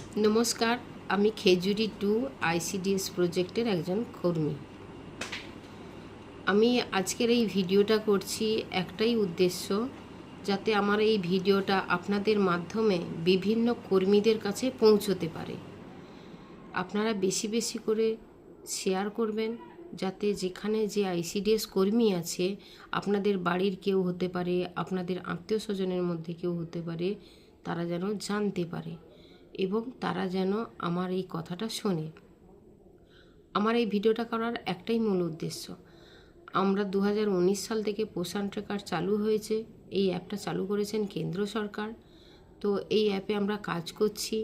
নমস্কার, আমি খেজুরি 2 আইসিডিএস প্রজেক্টের একজন কর্মী। আমি আজকের এই ভিডিওটা করছি একটাই উদ্দেশ্য, যাতে আমার এই ভিডিওটা আপনাদের মাধ্যমে বিভিন্ন কর্মীদের কাছে পৌঁছতে পারে। আপনারা বেশি বেশি করে শেয়ার করবেন, যাতে যেখানে যে আইসিডিএস কর্মী আছে, আপনাদের বাড়ির কেউ হতে পারে, আপনাদের আত্মীয় স্বজনের মধ্যে কেউ হতে পারে, তারা যেন জানতে পারে এবং তারা যেন আমার এই কথাটা শোনে। আমার এই ভিডিওটা করার একটাই মূল উদ্দেশ্য, আমরা 2019 সাল থেকে পোষণ ট্র্যাকার চালু হয়েছে। এই অ্যাপটা চালু করেছেন কেন্দ্র সরকার। তো এই অ্যাপে আমরা কাজ করছি।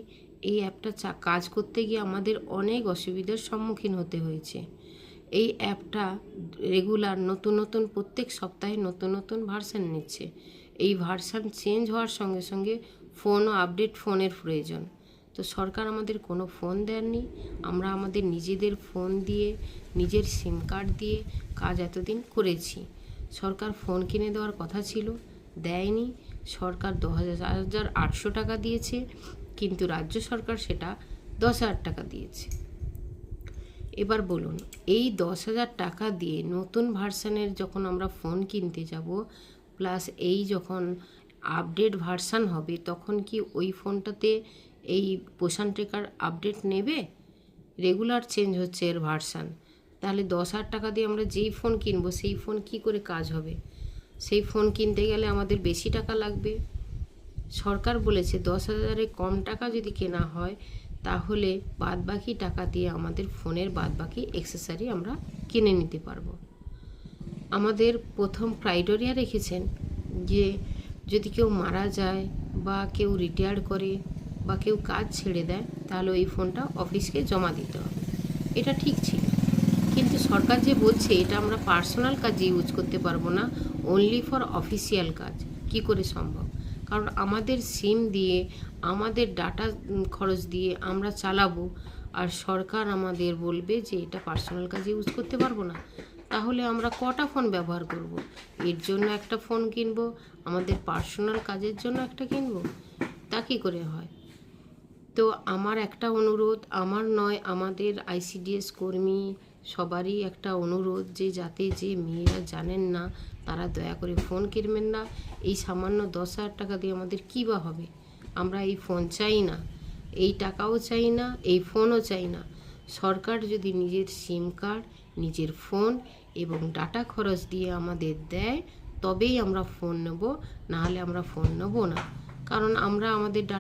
এই অ্যাপটা কাজ করতে গিয়ে আমাদের অনেক অসুবিধার সম্মুখীন হতে হয়েছে। এই অ্যাপটা রেগুলার নতুন প্রত্যেক সপ্তাহে নতুন ভার্সান নিচ্ছে। এই ভার্সান চেঞ্জ হওয়ার সঙ্গে সঙ্গে ফোনও আপডেট ফোনের প্রয়োজন। তো সরকার আমাদের কোনো ফোন দেননি। আমরা আমাদের নিজেদের ফোন দিয়ে, নিজের সিম কার্ড দিয়ে কাজ এতদিন করেছি। সরকার ফোন কিনে দেওয়ার কথা ছিল, দেয়নি। সরকার 10,800 টাকা দিয়েছে, কিন্তু রাজ্য সরকার সেটা 10,000 টাকা দিয়েছে। এবার বলুন, এই 10,000 টাকা দিয়ে নতুন ভার্সানের যখন আমরা ফোন কিনতে যাব, প্লাস এই যখন আপডেট ভার্সান হবে, তখন কি ওই ফোনটাতে এই পোষণ ট্র্যাকার আপডেট নেবে? রেগুলার চেঞ্জ হচ্ছে এর ভার্সান। তাহলে 10,000 টাকা দিয়ে আমরা যেই ফোন কিনবো, সেই ফোন কি করে কাজ হবে? সেই ফোন কিনতে গেলে আমাদের বেশি টাকা লাগবে। সরকার বলেছে 10,000-এ কম টাকা যদি কেনা হয়, তাহলে বাদবাকি টাকা দিয়ে আমাদের ফোনের বাদবাকি অ্যাক্সেসরি আমরা কিনে নিতে পারবো। আমাদের প্রথম ক্রাইটেরিয়া রেখেছেন যে যদি কেউ মারা যায় বা কেউ রিটায়ার করে বা কেউ কাজ ছেড়ে দেয়, তাহলে ওই ফোনটা অফিসকে জমা দিতে হবে। এটা ঠিক ছিল, কিন্তু সরকার যে বলছে এটা আমরা পার্সোনাল কাজে ইউজ করতে পারবো না, অনলি ফর অফিসিয়াল কাজ। কি করে সম্ভব? কারণ আমাদের সিম দিয়ে, আমাদের ডাটা খরচ দিয়ে আমরা চালাবো, আর সরকার আমাদের বলবে যে এটা পার্সোনাল কাজে ইউজ করতে পারবো না। তাহলে আমরা কটা ফোন ব্যবহার করব? এর জন্য একটা ফোন কিনবো, আমাদের পার্সোনাল কাজের জন্য একটা কিনবো, তা কী করে হয়? তো আমার একটা অনুরোধ, আমার নয়, আমাদের আইসিডিএস কর্মী সবারই একটা অনুরোধ, যে যাতে যে মেয়েরা জানেন না তারা দয়া করে ফোন কিনবেন না। এই সামান্য 10,000 টাকা দিয়ে আমাদের কী বা হবে? আমরা এই ফোন চাই না, এই টাকাও চাই না, এই ফোনও চাই না। সরকার যদি নিজের সিম কার্ড, নিজের ফোন এবং ডাটা খরচ দিয়ে আমাদের দেয়, তবেই আমরা ফোন নেব, নাহলে আমরা ফোন নেব না। কারণ আমরা আমাদের